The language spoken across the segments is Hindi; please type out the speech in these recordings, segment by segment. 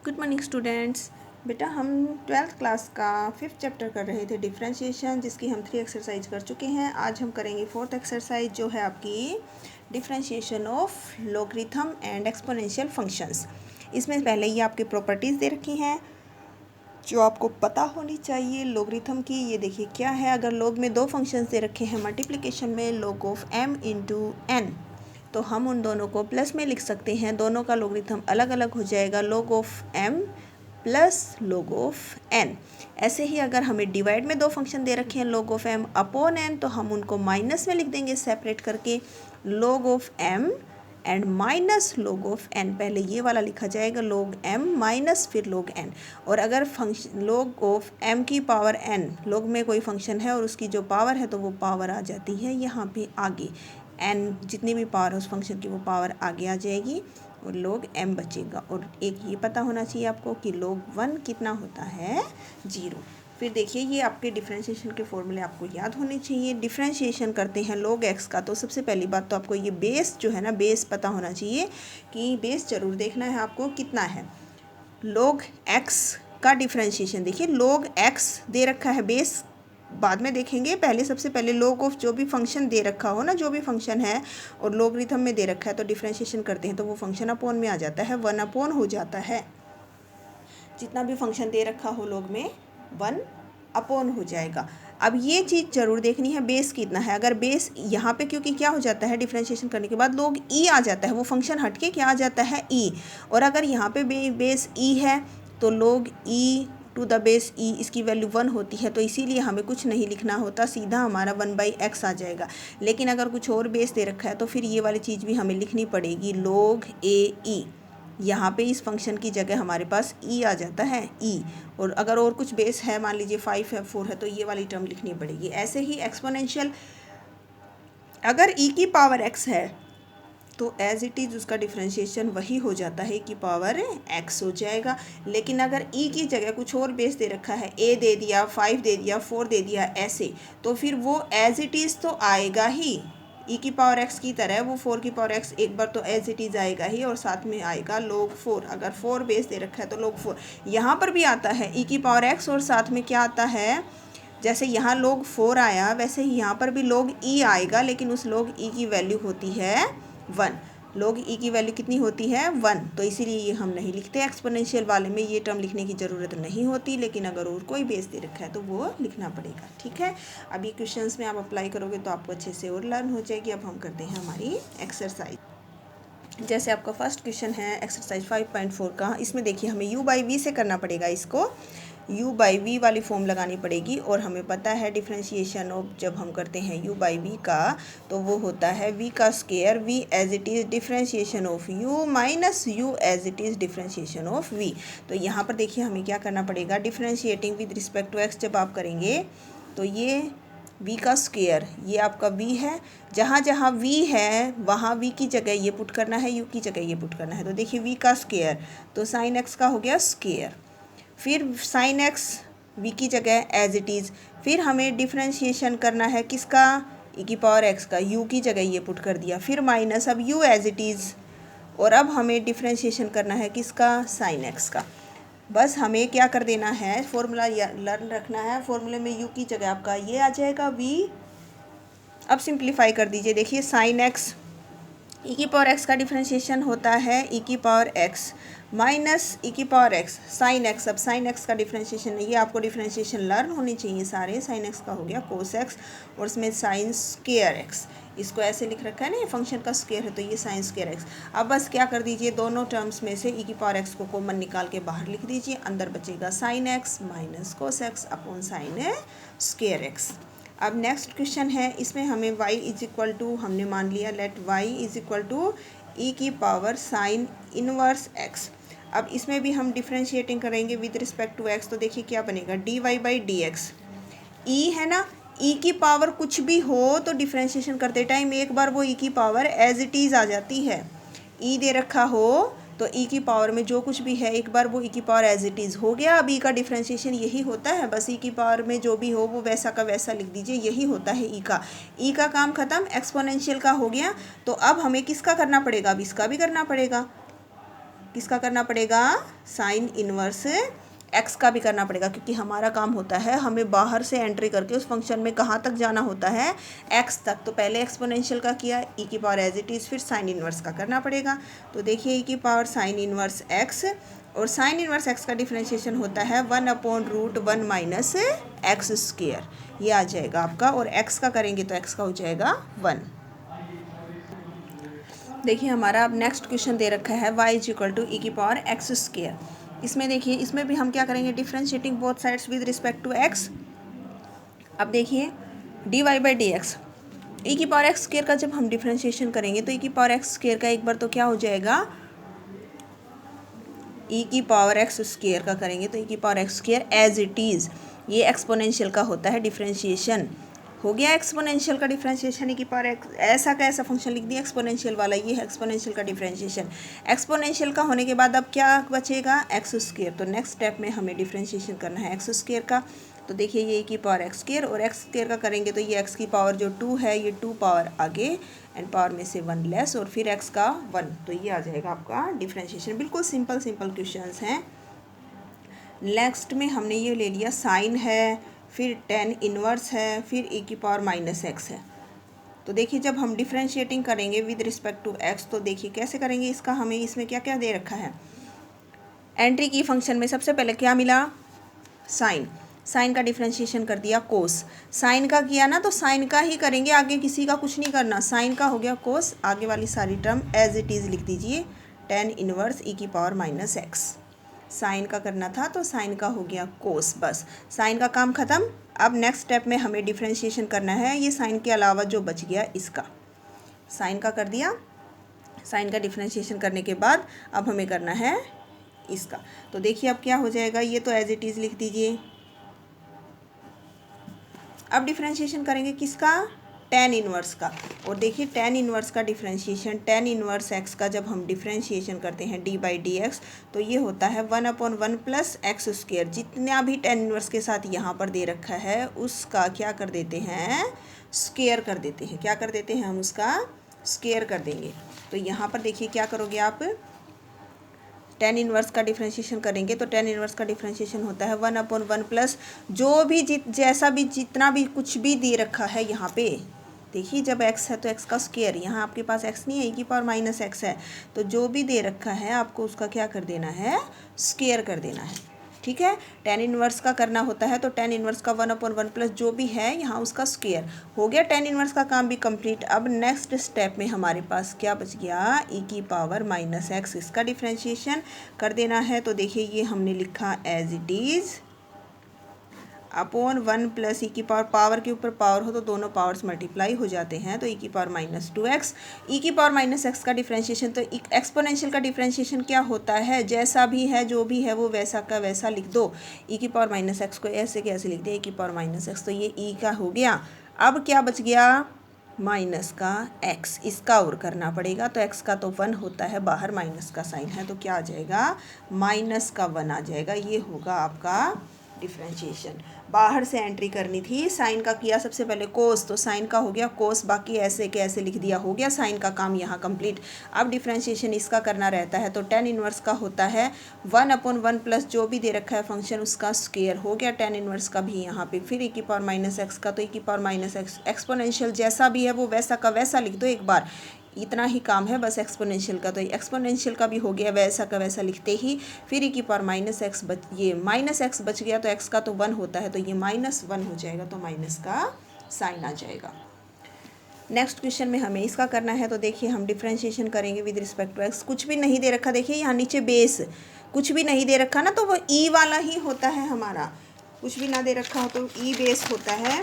Good morning students. बेटा हम 12th क्लास का 5th चैप्टर कर रहे थे डिफरेंशिएशन, जिसकी हम 3 एक्सरसाइज कर चुके हैं। आज हम करेंगे 4th एक्सरसाइज जो है आपकी differentiation of logarithm and exponential functions. इसमें पहले ही आपके प्रॉपर्टीज़ दे रखी हैं जो आपको पता होनी चाहिए लॉगरिथम की। ये देखिए क्या है, अगर लॉग में दो फंक्शंस दे रखे हैं मल्टीप्लिकेशन में log of m into n, तो हम उन दोनों को प्लस में लिख सकते हैं। दोनों का लॉगरिथम अलग अलग हो जाएगा, log of m plus log of n। ऐसे ही अगर हमें डिवाइड में दो फंक्शन दे रखे हैं log of m upon n, तो हम उनको माइनस में लिख देंगे सेपरेट करके, log of m and minus log of n। पहले ये वाला लिखा जाएगा log m माइनस फिर log n। और अगर फंक्शन log ऑफ m की पावर n, log में कोई फंक्शन है और उसकी जो पावर है तो वो पावर आ जाती है यहाँ पे आगे, n जितनी भी पावर है उस फंक्शन की वो पावर आगे आ जाएगी और log m बचेगा। और एक ये पता होना चाहिए आपको कि log 1 कितना होता है, 0। फिर देखिए ये आपके डिफरेंशिएशन के फॉर्मूले आपको याद होने चाहिए। डिफरेंशिएशन करते हैं log x का, तो सबसे पहली बात तो आपको ये बेस जो है ना, बेस पता होना चाहिए कि बेस ज़रूर देखना है आपको कितना है। log x का डिफरेंशिएशन देखिए, log x दे रखा है, बेस बाद में देखेंगे, पहले सबसे पहले log ऑफ जो भी फंक्शन दे रखा हो ना, जो भी फंक्शन है और लॉगरिथम में दे रखा है तो डिफरेंशिएशन करते हैं तो वो फंक्शन अपॉन में आ जाता है, 1 अपॉन हो जाता है। जितना भी फंक्शन दे रखा हो log में 1 अपॉन हो जाएगा। अब ये चीज़ ज़रूर देखनी है बेस कितना है। अगर बेस यहाँ पे, क्योंकि क्या हो जाता है डिफरेंशिएशन करने के बाद log e आ जाता है, वो फंक्शन हट के क्या आ जाता है, e। और अगर यहाँ पे बेस e है तो log e to the base e, इसकी वैल्यू 1 होती है, तो इसीलिए हमें कुछ नहीं लिखना होता, सीधा हमारा 1/x आ जाएगा। लेकिन अगर कुछ और बेस दे रखा है तो फिर ये वाली चीज़ भी हमें लिखनी पड़ेगी, log a e। यहाँ पे इस फंक्शन की जगह हमारे पास e आ जाता है, e। और अगर और कुछ बेस है, मान लीजिए 5 है, 4 है, तो ये वाली टर्म लिखनी पड़ेगी। ऐसे ही एक्सपोनेंशियल, अगर e की पावर x है तो एज इट इज़ उसका डिफरेंशिएशन वही हो जाता है, की पावर x हो जाएगा। लेकिन अगर e की जगह कुछ और बेस दे रखा है, a दे दिया, 5 दे दिया, 4 दे दिया ऐसे, तो फिर वो एज इट इज़ तो आएगा ही, e की पावर x की तरह वो 4 की पावर x एक बार तो एज इट इज़ आएगा ही, और साथ में आएगा log 4। अगर 4 बेस दे रखा है तो log 4 यहाँ पर भी आता है, e की पावर x और साथ में क्या आता है, जैसे यहाँ log 4 आया वैसे ही यहाँ पर भी log e आएगा, लेकिन उस log e की वैल्यू होती है 1। log e की वैल्यू कितनी होती है, 1। तो इसीलिए ये हम नहीं लिखते। एक्सपोनेंशियल वाले में ये टर्म लिखने की ज़रूरत नहीं होती, लेकिन अगर और कोई बेस दे रखा है तो वो लिखना पड़ेगा, ठीक है। अब ये क्वेश्चंस में आप अप्लाई करोगे तो आपको अच्छे से और लर्न हो जाएगी। अब हम करते हैं हमारी एक्सरसाइज। जैसे आपका फर्स्ट क्वेश्चन है एक्सरसाइज 5.4 का, इसमें देखिए हमें u/v से करना पड़ेगा, इसको u/v वाली फॉर्म लगानी पड़ेगी। और हमें पता है डिफरेंशिएशन ऑफ जब हम करते हैं u/v का तो वो होता है v का square, v as it is differentiation of u minus u as it is differentiation of v। तो यहाँ पर देखिए हमें क्या करना पड़ेगा, differentiating with respect to x जब आप करेंगे तो ये v का स्क्वायर, ये आपका v है, जहाँ जहाँ v है वहाँ v की जगह ये पुट करना है, u की जगह ये पुट करना है। तो देखिए v का स्क्वायर तो साइन x का हो गया स्क्वायर, फिर साइन x v की जगह एज इट इज़, फिर हमें डिफरेंशिएशन करना है किसका, e की पावर x का, u की जगह ये पुट कर दिया, फिर माइनस अब u एज इट इज़। और अब हमें डिफरेंशिएशन करना है किसका, साइन x का। बस हमें क्या कर देना है, फॉर्मूला लर्न रखना है। फॉर्मूले में u की जगह आपका ये आ जाएगा v। अब सिंप्लीफाई कर दीजिए, देखिए साइन x, e की पावर x का डिफरेंशिएशन होता है e की पावर x माइनस e की पावर x साइन x। अब साइन x का डिफरेंशिएशन, ये आपको डिफरेंशिएशन लर्न होने चाहिए सारे। साइन x का हो गया कोस x और इसमें साइन स्क्वायर x, इसको ऐसे लिख रखा है ना, ये फंक्शन का स्क्वायर है तो ये साइन स्क्वायर x। अब बस क्या कर दीजिए, दोनों टर्म्स में से e की पावर x को कॉमन निकाल के बाहर लिख दीजिए, अंदर बचेगा sine x minus cos x upon sine square x। अब नेक्स्ट क्वेश्चन है, इसमें हमें y इज इक्वल टू, हमने मान लिया let y is equal to e की पावर साइन इनवर्स x। अब इसमें भी हम डिफरेंशिएटिंग करेंगे विद रिस्पेक्ट टू x, तो देखिए क्या बनेगा, dy/dx। e है ना, e की पावर कुछ भी हो तो डिफरेंशिएशन करते टाइम एक बार वो e की पावर एज इट इज़ आ जाती है। e दे रखा हो तो e की पावर में जो कुछ भी है एक बार वो e की पावर एज इट इज़ हो गया। अब e का डिफरेंशिएशन यही होता है, बस e की पावर में जो भी हो वो वैसा का वैसा लिख दीजिए, यही होता है e का काम ख़त्म, एक्सपोनेंशियल का हो गया। तो अब हमें किसका करना पड़ेगा, अब इसका भी करना पड़ेगा। किसका करना पड़ेगा, साइन इनवर्स एक्स का भी करना पड़ेगा, क्योंकि हमारा काम होता है हमें बाहर से एंट्री करके उस फंक्शन में कहाँ तक जाना होता है, एक्स तक। तो पहले एक्सपोनेंशियल का किया, ई की पावर एज इट इज़, फिर साइन इनवर्स का करना पड़ेगा। तो देखिए ई की पावर साइन इनवर्स एक्स, और साइन इनवर्स एक्स का डिफ्रेंशिएशन होता है 1/√1 माइनस एक्स स्क्वेयर, ये आ जाएगा आपका। और एक्स का करेंगे तो एक्स का हो जाएगा 1। देखिए हमारा अब नेक्स्ट क्वेश्चन दे रखा है y is equal to e की पावर एक्स स्क्वेयर। इसमें देखिए, इसमें भी हम क्या करेंगे, differentiating both sides with respect to x। अब देखिए d y by d x, e की पावर एक्स स्क्वेयर का जब हम डिफ्रेंशिएशन करेंगे तो ई की पावर एक्स स्क्वेयर का एक बार तो क्या हो जाएगा, ई की पावर एक्स स्क्वेयर का करेंगे तो ई की power x square as it is, ये एक्सपोनेंशियल का होता है डिफ्रेंशिएशन। हो गया एक्सपोनेंशियल का डिफ्रेंशिएशन, ई की पावर एक्स, ऐसा का ऐसा फंक्शन लिख दिया एक्सपोनेंशियल वाला, ये है एक्सपोनेंशियल का डिफ्रेंशिएशन। एक्सपोनेंशियल का होने के बाद अब क्या बचेगा, एक्स स्क्वेयर। तो नेक्स्ट स्टेप में हमें डिफ्रेंशिएशन करना है एक्स स्क्वेयर का। तो देखिए ये ई की पावर एक्स स्क्वेयर, और एक्स स्क्वेयर का करेंगे तो ये एक्स की पावर जो 2 है, ये 2 पावर आगे एंड पावर में से 1 लेस, और फिर एक्स का 1। तो ये आ जाएगा आपका डिफ्रेंशिएशन। बिल्कुल सिंपल सिंपल क्वेश्चंस हैं। नेक्स्ट में हमने ये ले लिया साइन है, फिर टेन इनवर्स है, फिर ई की पावर माइनस एक्स है। तो देखिए जब हम डिफ्रेंशिएटिंग करेंगे विद रिस्पेक्ट टू एक्स, तो देखिए कैसे करेंगे इसका, हमें इसमें क्या क्या दे रखा है, एंट्री की फंक्शन में सबसे पहले क्या मिला, साइन। साइन का डिफ्रेंशिएशन कर दिया कोस, साइन का किया ना तो साइन का ही करेंगे, आगे किसी का कुछ नहीं करना। साइन का हो गया कोस, आगे वाली सारी टर्म एज इट इज़ लिख दीजिए, टेन इनवर्स ई की पावर माइनस एक्स। साइन का करना था तो साइन का हो गया कोस, बस साइन का काम ख़त्म। अब नेक्स्ट स्टेप में हमें डिफ्रेंशिएशन करना है ये साइन के अलावा जो बच गया इसका, साइन का कर दिया। साइन का डिफ्रेंशिएशन करने के बाद अब हमें करना है इसका। तो देखिए अब क्या हो जाएगा, ये तो एज इट इज़ लिख दीजिए। अब डिफ्रेंशिएशन करेंगे किसका, टेन इनवर्स का। और देखिए टेन इनवर्स का डिफ्रेंशिएशन, टेन इनवर्स एक्स का जब हम डिफ्रेंशिएशन करते हैं डी बाई डी एक्स, तो ये होता है 1/1 प्लस एक्स स्क्वेयर। जितना भी टेन इनवर्स के साथ यहाँ पर दे रखा है उसका क्या कर देते हैं, स्क्वेयर कर देते हैं। क्या कर देते हैं हम, उसका स्क्वेयर कर देंगे। तो यहाँ पर देखिए क्या करोगे आप, टेन इनवर्स का डिफ्रेंशिएशन करेंगे तो टेन इनवर्स का डिफ्रेंशिएशन होता है 1/1 प्लस जो भी जैसा भी जितना भी कुछ भी दे रखा है यहाँ पे। देखिए जब x है तो x का स्क्वायर, यहाँ आपके पास x नहीं है, e की पावर माइनस एक्स है, तो जो भी दे रखा है आपको उसका क्या कर देना है, स्क्वायर कर देना है। ठीक है, टेन इनवर्स का करना होता है तो टेन इनवर्स का 1/1 प्लस जो भी है यहाँ उसका स्क्वायर हो गया। टेन इनवर्स का काम भी कंप्लीट। अब नेक्स्ट स्टेप में हमारे पास क्या बच गया, e की पावर माइनस एक्स, इसका डिफ्रेंशिएशन कर देना है। तो देखिए ये हमने लिखा as it is upon 1 plus e की पावर, पावर के ऊपर पावर हो तो दोनों पावर्स मल्टीप्लाई हो जाते हैं, तो ई की पावर माइनस 2x। ई की पावर माइनस एक्स का डिफ्रेंशिएशन, तो एक्सपोनेंशियल का डिफ्रेंशिएशन क्या होता है, जैसा भी है जो भी है वो वैसा का वैसा लिख दो। ई की पावर माइनस एक्स को ऐसे कैसे लिख दिया, ई की पावर माइनस एक्स, तो ये ई का हो गया। अब क्या बच गया, माइनस का x, इसका और करना पड़ेगा। तो x का तो 1 होता है, बाहर माइनस का साइन है तो क्या आ जाएगा, माइनस का 1 आ जाएगा। ये होगा आपका डिफ्रेंशिएशन। बाहर से एंट्री करनी थी, साइन का किया सबसे पहले कोस, तो साइन का हो गया कोस, बाकी ऐसे के ऐसे लिख दिया, हो गया साइन का काम यहाँ कंप्लीट। अब डिफ्रेंशिएशन इसका करना रहता है, तो टेन इनवर्स का होता है 1/1 प्लस जो भी दे रखा है फंक्शन उसका स्क्वायर, हो गया टेन इनवर्स का भी यहाँ पे। फिर ई की पावर माइनस एक्स का, तो ई की पावर माइनस एक्स एक्सपोनेंशियल जैसा भी है वो वैसा का वैसा लिख दो एक बार, इतना ही काम है बस एक्सपोनेंशियल का। तो एक्सपोनेंशियल का भी हो गया वैसा का वैसा लिखते ही। फिर ई की पावर माइनस एक्स बच, ये माइनस एक्स बच गया, तो एक्स का तो 1 होता है तो ये -1 हो जाएगा, तो माइनस का साइन आ जाएगा। नेक्स्ट क्वेश्चन में हमें इसका करना है, तो देखिए हम डिफ्रेंशिएशन करेंगे विद रिस्पेक्ट टू एक्स। कुछ भी नहीं दे रखा, देखिए यहाँ नीचे बेस कुछ भी नहीं दे रखा ना, तो वो ई वाला ही होता है हमारा। कुछ भी ना दे रखा हो तो ई बेस होता है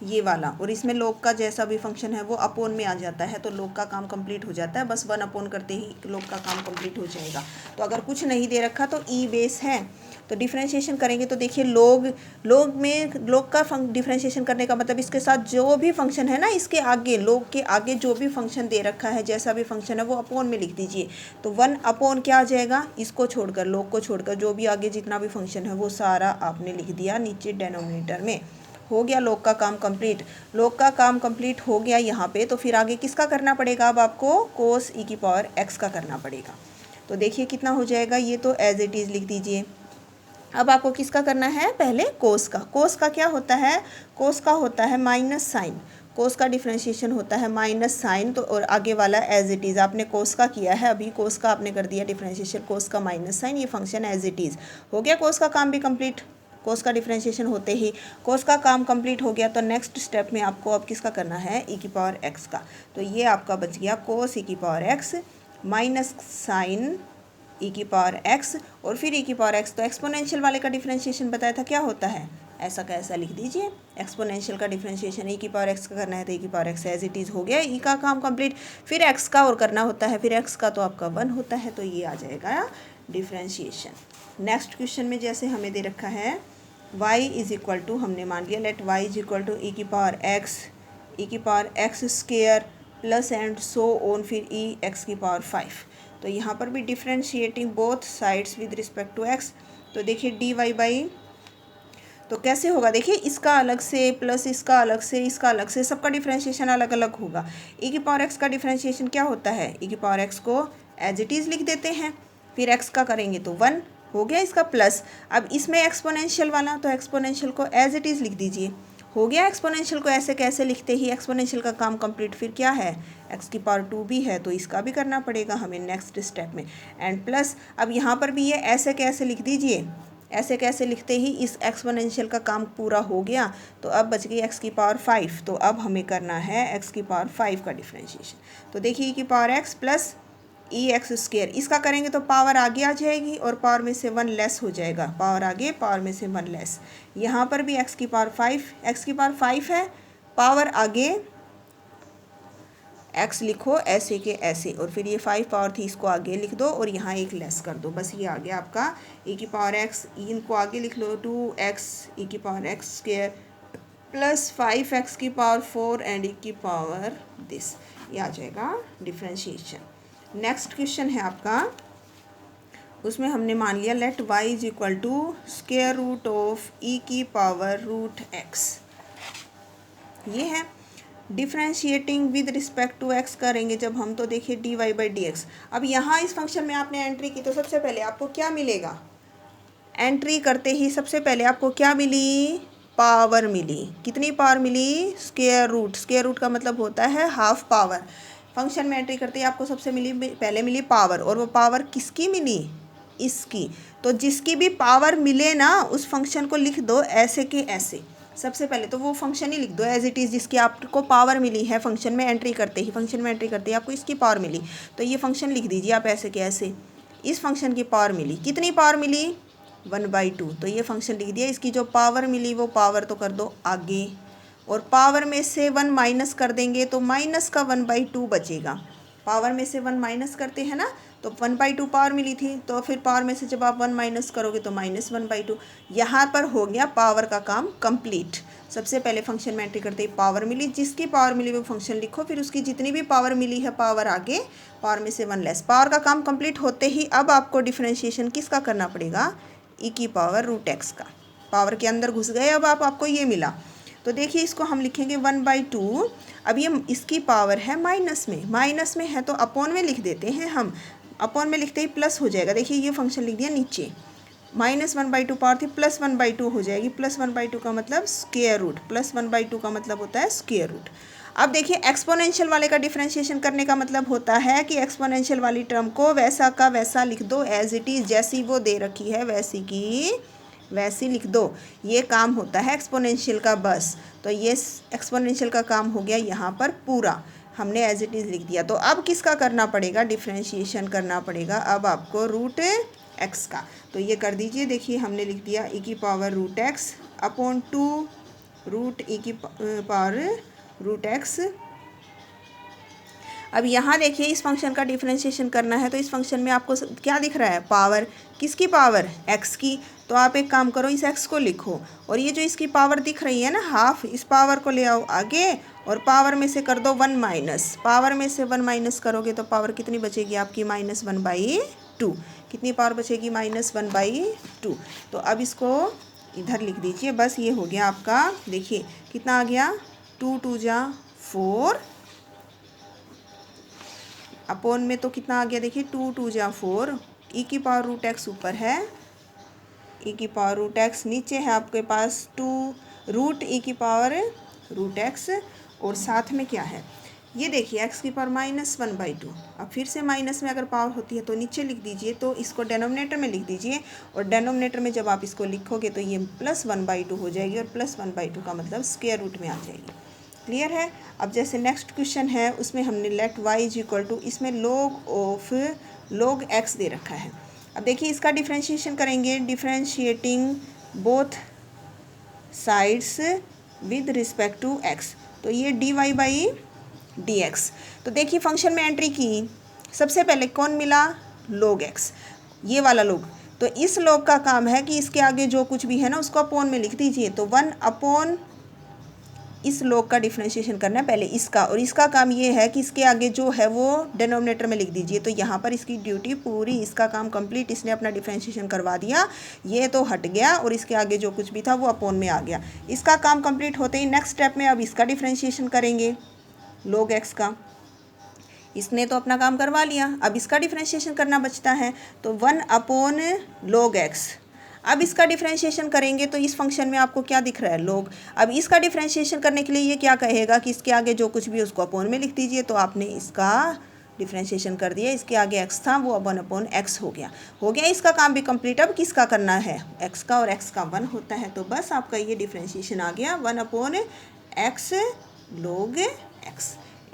ये वाला, और इसमें लॉग का जैसा भी फंक्शन है वो अपोन में आ जाता है, तो लॉग का काम कंप्लीट हो जाता है, बस 1 अपोन करते ही लॉग का काम कंप्लीट हो जाएगा। तो अगर कुछ नहीं दे रखा तो ई बेस है, तो डिफ्रेंशिएशन करेंगे तो देखिए लॉग में लॉग का डिफ्रेंशिएशन करने का मतलब इसके साथ जो भी फंक्शन है ना, इसके आगे लॉग के आगे जो भी फंक्शन दे रखा है जैसा भी फंक्शन है वो अपोन में लिख दीजिए। तो 1 अपोन क्या आ जाएगा, इसको छोड़कर लॉग को छोड़कर जो भी आगे जितना भी फंक्शन है वो सारा आपने लिख दिया नीचे डेनोमिनेटर में। हो गया लॉग का काम कंप्लीट। लॉग का काम कंप्लीट हो गया यहाँ पे, तो फिर आगे किसका करना पड़ेगा, अब आपको कोस ई की पावर एक्स का करना पड़ेगा। तो देखिए कितना हो जाएगा, ये तो एज इट इज़ लिख दीजिए। अब आपको किसका करना है, पहले कोस का। कोस का क्या होता है, कोस का होता है माइनस साइन। कोस का डिफ्रेंशिएशन होता है माइनस साइन, तो और आगे वाला एज इट इज़। आपने कोस का किया है अभी, कोस का आपने कर दिया डिफ्रेंशिएशन, कोस का माइनस साइन, ये फंक्शन एज इट इज़ हो गया। कोस का काम भी कंप्लीट, कोस का डिफ्रेंशिएशन होते ही कोस का काम कंप्लीट हो गया। तो नेक्स्ट स्टेप में आपको अब किसका करना है, ई की पावर एक्स का। तो ये आपका बच गया कोस ई की पावर एक्स माइनस साइन ई की पावर एक्स और फिर ई की पावर एक्स। तो एक्सपोनेंशियल वाले का डिफरेंशिएशन बताया था क्या होता है, ऐसा का ऐसा लिख दीजिए। एक्सपोनेंशियल का डिफरेंशिएशन ई की पावर एक्स का करना है तो ई की power x as it is हो गया, ई का काम कंप्लीट। फिर एक्स का और करना होता है, फिर एक्स का तो आपका 1 होता है, तो ये आ जाएगा डिफरेंशिएशन। नेक्स्ट क्वेश्चन में जैसे हमें दे रखा है y इज इक्वल टू, हमने मान लिया let y is equal to e की power x square plus and so on, फिर ई एक्स की पावर 5। तो यहाँ पर भी differentiating both sides with respect to x. तो देखिए डी वाई बाई, तो कैसे होगा, देखिए इसका अलग से प्लस इसका अलग से, इसका अलग से, सबका डिफ्रेंशिएशन अलग अलग होगा। ई की पावर एक्स का डिफ्रेंशिएशन क्या होता है, ई की पावर एक्स को एज इट इज़ लिख देते हैं, फिर एक्स का करेंगे तो 1 हो गया इसका प्लस। अब इसमें एक्सपोनेंशियल वाला, तो एक्सपोनेंशियल को एज इट इज़ लिख दीजिए, हो गया। एक्सपोनेंशियल को ऐसे कैसे लिखते ही एक्सपोनेंशियल का काम कंप्लीट। फिर क्या है, एक्स की पावर 2 भी है तो इसका भी करना पड़ेगा हमें नेक्स्ट स्टेप में, एंड प्लस। अब यहाँ पर भी ये ऐसे कैसे लिख दीजिए, ऐसे कैसे लिखते ही इस एक्सपोनेंशियल का काम पूरा हो गया। तो अब बच गई एक्स की पावर 5, तो अब हमें करना है एक्स की पावर 5 का डिफ्रेंशिएशन। तो देखिए ई की पावर एक्स प्लस ई एक्स स्क्वेयर, इसका करेंगे तो पावर आगे आ जाएगी और पावर में से 1 लेस हो जाएगा, पावर आगे पावर में से 1 लेस। यहाँ पर भी एक्स की पावर 5, एक्स की पावर 5 है, पावर आगे एक्स लिखो ऐसे के ऐसे, और फिर ये 5 पावर थी इसको आगे लिख दो और यहाँ एक लेस कर दो, बस ये आ गया आपका ई की पावर एक्स। इनको आगे लिख लो 2x ई की power x square plus 5x की पावर 4 एंड ई की पावर दिस, ये आ जाएगा डिफ्रेंशिएशन। नेक्स्ट क्वेश्चन है आपका, उसमें हमने मान लिया let y is equal to square root of e की पावर रूट x। ये है differentiating with respect to x करेंगे जब हम, तो देखिए d y by d x. अब यहाँ इस फंक्शन में आपने एंट्री की तो सबसे पहले आपको क्या मिलेगा, एंट्री करते ही सबसे पहले आपको क्या मिली, पावर मिली। कितनी पावर मिली, स्क्वायर रूट। स्क्वायर रूट का मतलब होता है हाफ पावर। फंक्शन में एंट्री करते ही आपको सबसे पहले मिली पावर, और वो पावर किसकी मिली, इसकी। तो जिसकी भी पावर मिले ना उस फंक्शन को लिख दो ऐसे के ऐसे। सबसे पहले तो वो फंक्शन ही लिख दो एज इट इज़ जिसकी आपको पावर मिली है फंक्शन में एंट्री करते ही। फंक्शन में एंट्री करते ही आपको इसकी पावर मिली तो ये फंक्शन लिख दीजिए आप ऐसे के ऐसे। इस फंक्शन की पावर मिली, कितनी पावर मिली, 1/2। तो ये फंक्शन लिख दिया। इसकी जो पावर मिली वो पावर तो कर दो आगे, और पावर में से 1 माइनस कर देंगे तो माइनस का 1/2 बचेगा। पावर में से 1 माइनस करते हैं ना, तो 1/2 पावर मिली थी, तो फिर पावर में से जब आप 1 माइनस करोगे तो -1/2। यहाँ पर हो गया पावर का काम कंप्लीट। सबसे पहले फंक्शन में एंट्री करते ही पावर मिली, जिसकी पावर मिली वो फंक्शन लिखो, फिर उसकी जितनी भी पावर मिली है पावर आगे, पावर में से 1 लेस। पावर का काम कंप्लीट होते ही अब आपको डिफ्रेंशिएशन किसका करना पड़ेगा, ई की पावर रूट एक्स का। पावर के अंदर घुस गए, अब आपको ये मिला तो देखिए इसको हम लिखेंगे 1/2। अब ये इसकी पावर है माइनस में है तो अपॉन में लिख देते हैं हम। अपॉन में लिखते ही प्लस हो जाएगा। देखिए ये फंक्शन लिख दिया नीचे, -1/2 पावर थी +1/2 हो जाएगी। +1/2 का मतलब स्क्वायर रूट, +1/2 का मतलब होता है स्क्वायर रूट। अब देखिए एक्सपोनेंशियल वाले का डिफरेंशिएशन करने का मतलब होता है कि एक्सपोनेंशियल वाली टर्म को वैसा का वैसा लिख दो एज इट इज़, जैसी वो दे रखी है वैसी की वैसी लिख दो। ये काम होता है एक्सपोनेंशियल का बस। तो ये एक्सपोनेंशियल का काम हो गया यहाँ पर पूरा, हमने एज इट इज़ लिख दिया। तो अब किसका करना पड़ेगा, डिफरेंशिएशन करना पड़ेगा अब आपको रूट एक्स का। तो ये कर दीजिए। देखिए हमने लिख दिया ई की power root x upon 2 root e की पावर रूट एक्स। अब यहाँ देखिए इस फंक्शन का डिफरेंशिएशन करना है तो इस फंक्शन में आपको क्या दिख रहा है, पावर। किसकी पावर, एक्स की। तो आप एक काम करो, इस एक्स को लिखो और ये जो इसकी पावर दिख रही है ना हाफ, इस पावर को ले आओ आगे और पावर में से कर दो 1 माइनस। पावर में से 1 माइनस करोगे तो पावर कितनी बचेगी आपकी, -1/2। कितनी पावर बचेगी, -1/2। तो अब इसको इधर लिख दीजिए, बस ये हो गया आपका। देखिए कितना आ गया, 2 × 2 = 4 अपोन में तो कितना आ गया देखिए, 2 2 जा 4, ई की पावर रूट एक्स ऊपर है, ई की पावर रूट एक्स नीचे है आपके पास 2 रूट ई की पावर रूट एक्स, और साथ में क्या है ये देखिए एक्स की पावर -1/2। अब फिर से माइनस में अगर पावर होती है तो नीचे लिख दीजिए, तो इसको डेनोमिनेटर में लिख दीजिए, और डेनोमिनेटर में जब आप इसको लिखोगे तो ये +1/2 हो जाएगी, और +1/2 का मतलब स्क्वायर रूट में आ जाएगी। क्लियर है। अब जैसे नेक्स्ट क्वेश्चन है उसमें हमने let y is equal to, इसमें log ऑफ log x दे रखा है। अब देखिए इसका डिफ्रेंशिएशन करेंगे, differentiating both sides with respect to x, तो ये dy/dx। तो देखिए फंक्शन में एंट्री की, सबसे पहले कौन मिला, log x, ये वाला log। तो इस log का काम है कि इसके आगे जो कुछ भी है ना उसको अपॉन में लिख दीजिए, तो 1 अपॉन इस log का डिफ्रेंशिएशन करना है पहले इसका, और इसका काम ये है कि इसके आगे जो है वो डिनोमिनेटर में लिख दीजिए। तो यहाँ पर इसकी ड्यूटी पूरी, इसका काम कंप्लीट, इसने अपना डिफ्रेंशिएशन करवा दिया, ये तो हट गया और इसके आगे जो कुछ भी था वो अपॉन में आ गया। इसका काम कंप्लीट होते ही नेक्स्ट स्टेप में अब इसका डिफ्रेंशिएशन करेंगे log x का। इसने तो अपना काम करवा लिया, अब इसका डिफ्रेंशिएशन करना बचता है, तो 1 अपॉन log x। अब इसका डिफ्रेंशिएशन करेंगे तो इस फंक्शन में आपको क्या दिख रहा है, log। अब इसका डिफ्रेंशिएशन करने के लिए ये क्या कहेगा कि इसके आगे जो कुछ भी उसको अपॉन में लिख दीजिए, तो आपने इसका डिफ्रेंशिएशन कर दिया, इसके आगे x था वो 1 अपॉन x हो गया इसका काम भी कंप्लीट। अब किसका करना है, x का, और x का 1 होता है, तो बस आपका ये डिफ्रेंशिएशन आ गया 1 upon x log x,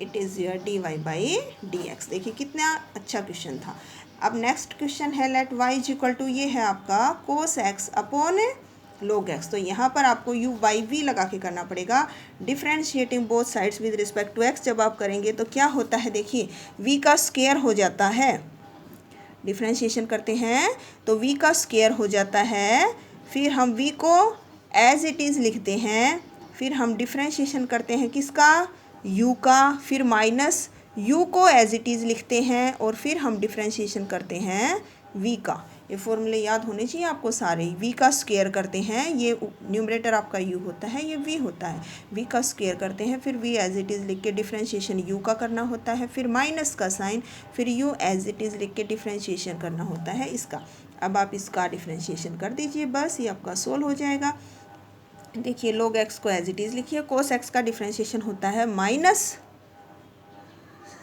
it is your dy/dx। देखिए कितना अच्छा क्वेश्चन था। अब नेक्स्ट क्वेश्चन है let y is equal to, ये है आपका cos x upon log x। तो यहाँ पर आपको u/v लगा के करना पड़ेगा, differentiating both sides with respect to x। जब आप करेंगे तो क्या होता है देखिए, v का स्क्वायर हो जाता है, डिफ्रेंशिएशन करते हैं तो v का स्क्वायर हो जाता है, फिर हम v को एज इट इज़ लिखते हैं, फिर हम डिफ्रेंशिएशन करते हैं किसका, u का, फिर माइनस u को एज इट इज़ लिखते हैं, और फिर हम डिफ्रेंशिएशन करते हैं v का। ये फॉर्मूले याद होने चाहिए आपको सारे। v का स्क्वायर करते हैं, ये न्यूमरेटर आपका u होता है, ये v होता है, v का स्क्वायर करते हैं, फिर v एज इट इज़ लिख के डिफ्रेंशिएशन u का करना होता है, फिर माइनस का साइन, फिर u एज इट इज़ लिख के डिफ्रेंशिएशन करना होता है इसका। अब आप इसका डिफ्रेंशिएशन कर दीजिए, बस ये आपका सोल्व हो जाएगा। देखिए log x को एज इट इज़ लिखिए, cos x का डिफ्रेंशिएशन होता है माइनस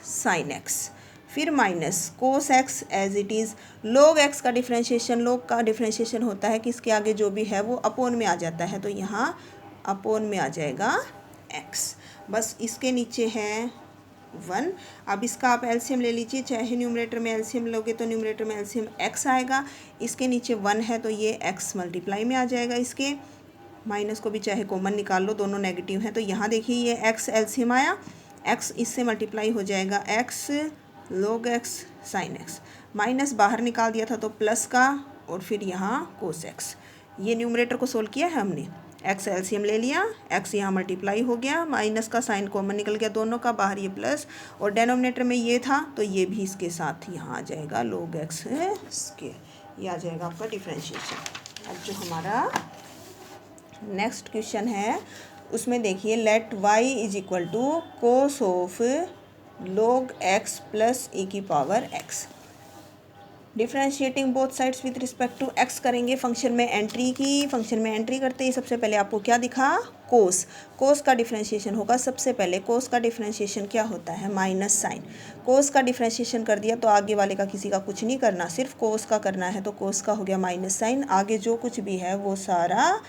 साइन x, फिर minus cos x as it is, log x का डिफ्रेंशिएशन, log का डिफ्रेंशिएशन होता है कि इसके आगे जो भी है वो अपॉन में आ जाता है, तो यहाँ अपॉन में आ जाएगा x, बस इसके नीचे है 1। अब इसका आप एलसीएम ले लीजिए, चाहे न्यूमरेटर में एलसीएम लोगे तो न्यूमरेटर में एलसीएम x आएगा, इसके नीचे 1 है तो ये x मल्टीप्लाई में आ जाएगा, इसके माइनस को भी चाहे कॉमन निकाल लो, दोनों नेगेटिव हैं, तो यहाँ देखिए ये x एलसीएम आया, x इससे मल्टीप्लाई हो जाएगा x log x sin x, minus बाहर निकाल दिया था तो प्लस का, और फिर यहाँ cos x। ये न्यूमरेटर को सोल्व किया है हमने, x एलसीएम ले लिया, x यहाँ मल्टीप्लाई हो गया, माइनस का साइन कॉमन निकल गया दोनों का, बाहर ये प्लस, और डेनोमिनेटर में ये था तो ये भी इसके साथ यहाँ आ जाएगा log x स्क्वायर, ये आ जाएगा आपका डिफ्रेंशिएशन। अब जो हमारा नेक्स्ट क्वेश्चन है उसमें देखिए let y is equal to cos of log x plus e की power x, differentiating both sides with respect to x करेंगे। फंक्शन में एंट्री की, फंक्शन में एंट्री करते ही सबसे पहले आपको क्या दिखा, कोस, कोस का डिफ्रेंशिएशन होगा सबसे पहले। कोस का डिफ्रेंशिएशन क्या होता है, माइनस साइन। कोस का डिफ्रेंशिएशन कर दिया तो आगे वाले का किसी का कुछ नहीं करना, सिर्फ कोस का करना है, तो कोस का हो गया माइनस साइन, आगे जो कुछ भी है वो सारा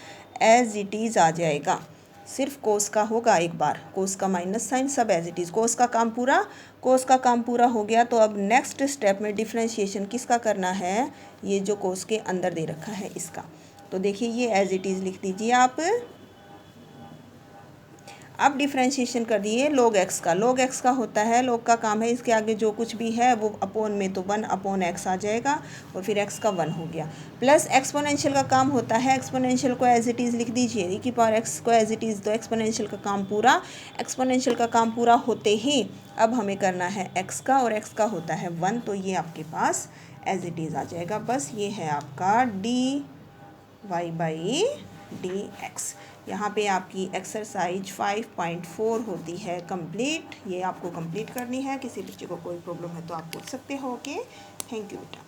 एज इट इज़ आ जाएगा, सिर्फ कोस का होगा एक बार, कोस का माइनस साइन सब एज इट इज़। कोस का काम पूरा, कोस का काम पूरा हो गया, तो अब नेक्स्ट स्टेप में डिफ्रेंशिएशन किसका करना है, ये जो कोस के अंदर दे रखा है इसका। तो देखिए ये एज इट इज़ लिख दीजिए आप। अब डिफ्रेंशिएशन कर दिए log x का, log x का होता है, log का काम है इसके आगे जो कुछ भी है वो अपॉन में, तो 1 अपॉन x आ जाएगा, और फिर x का 1 हो गया, प्लस एक्सपोनेंशियल का काम होता है, एक्सपोनेंशियल को एज इट इज़ लिख दीजिए, e की पावर x को एज इट इज़, तो एक्सपोनेंशियल का काम पूरा, एक्सपोनेंशियल का काम पूरा होते ही अब हमें करना है x का, और x का होता है 1, तो ये आपके पास एज इट इज़ आ जाएगा। बस ये है आपका dy/dx। dx। यहाँ पे आपकी एक्सरसाइज 5.4 होती है कंप्लीट। ये आपको कंप्लीट करनी है। किसी बच्चे को कोई प्रॉब्लम है तो आप पूछ सकते हो। ओके, थैंक यू बेटा।